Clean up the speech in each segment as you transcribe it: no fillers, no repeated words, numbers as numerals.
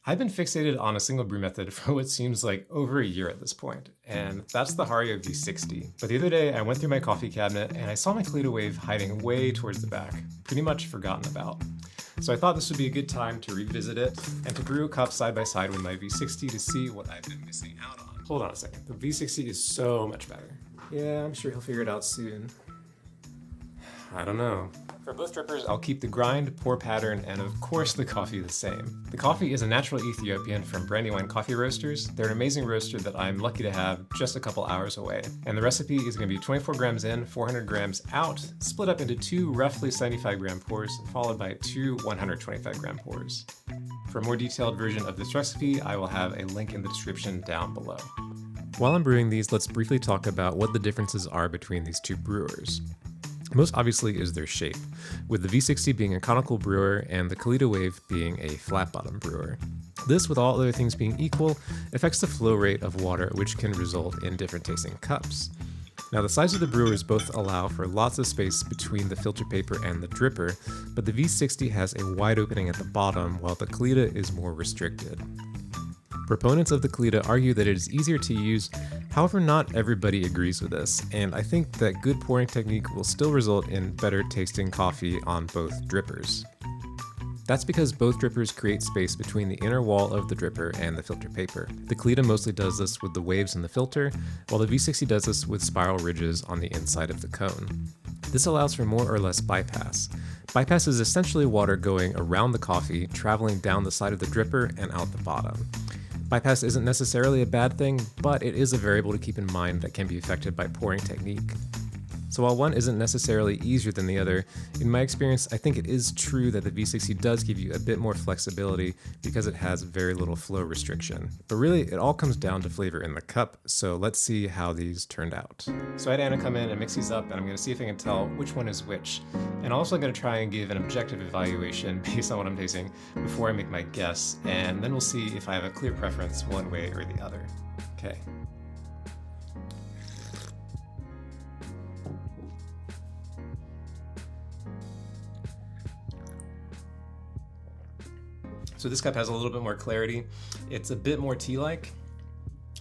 I've been fixated on a single brew method for what seems like over a year at this point, and that's the Hario V60. But the other day I went through my coffee cabinet and I saw my Kalita Wave hiding way towards the back, pretty much forgotten about. So I thought this would be a good time to revisit it and to brew a cup side by side with my V60 to see what I've been missing out on. Hold on a second, the V60 is so much better. Yeah, I'm sure he'll figure it out soon. I don't know. For both drippers, I'll keep the grind, pour pattern, and of course the coffee the same. The coffee is a natural Ethiopian from Brandywine Coffee Roasters. They're an amazing roaster that I'm lucky to have just a couple hours away. And the recipe is going to be 24 grams in, 400 grams out, split up into 2 roughly 75 gram pours, followed by 2 125 gram pours. For a more detailed version of this recipe, I will have a link in the description down below. While I'm brewing these, let's briefly talk about what the differences are between these two brewers. Most obviously is their shape, with the V60 being a conical brewer and the Kalita Wave being a flat bottom brewer. This, with all other things being equal, affects the flow rate of water, which can result in different tasting cups. Now, the size of the brewers both allow for lots of space between the filter paper and the dripper, but the V60 has a wide opening at the bottom, while the Kalita is more restricted. Proponents of the Kalita argue that it is easier to use, however not everybody agrees with this, and I think that good pouring technique will still result in better tasting coffee on both drippers. That's because both drippers create space between the inner wall of the dripper and the filter paper. The Kalita mostly does this with the waves in the filter, while the V60 does this with spiral ridges on the inside of the cone. This allows for more or less bypass. Bypass is essentially water going around the coffee, traveling down the side of the dripper and out the bottom. Bypass isn't necessarily a bad thing, but it is a variable to keep in mind that can be affected by pouring technique. So while one isn't necessarily easier than the other, in my experience, I think it is true that the V60 does give you a bit more flexibility because it has very little flow restriction. But really, it all comes down to flavor in the cup, so let's see how these turned out. So I had Anna come in and mix these up, and I'm going to see if I can tell which one is which. And I'm also going to try and give an objective evaluation based on what I'm tasting before I make my guess, and then we'll see if I have a clear preference one way or the other. Okay. So this cup has a little bit more clarity. It's a bit more tea-like,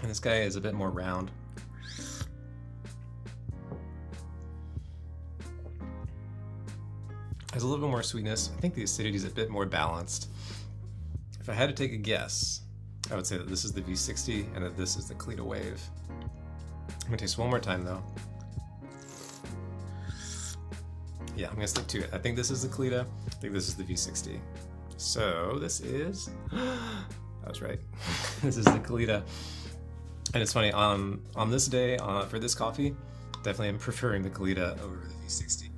and this guy is a bit more round. Has a little bit more sweetness. I think the acidity is a bit more balanced. If I had to take a guess, I would say that this is the V60 and that this is the Kalita Wave. I'm gonna taste one more time though. Yeah, I'm gonna stick to it. I think this is the Kalita. I think this is the V60. So this is, I was right. This is the Kalita. And it's funny, on this day, for this coffee, definitely I'm preferring the Kalita over the V60.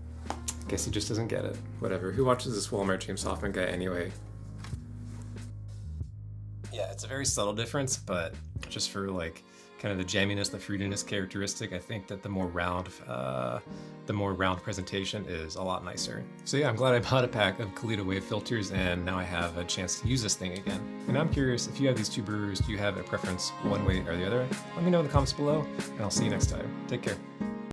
Guess he just doesn't get it. Whatever, who watches this Walmart James Hoffman guy anyway? Yeah, it's a very subtle difference, but just for like kind of the jamminess, the fruitiness characteristic, I think that the more round presentation is a lot nicer. So yeah, I'm glad I bought a pack of Kalita Wave filters, and now I have a chance to use this thing again. And I'm curious, if you have these two brewers, do you have a preference one way or the other? Let me know in the comments below, and I'll see you next time. Take care.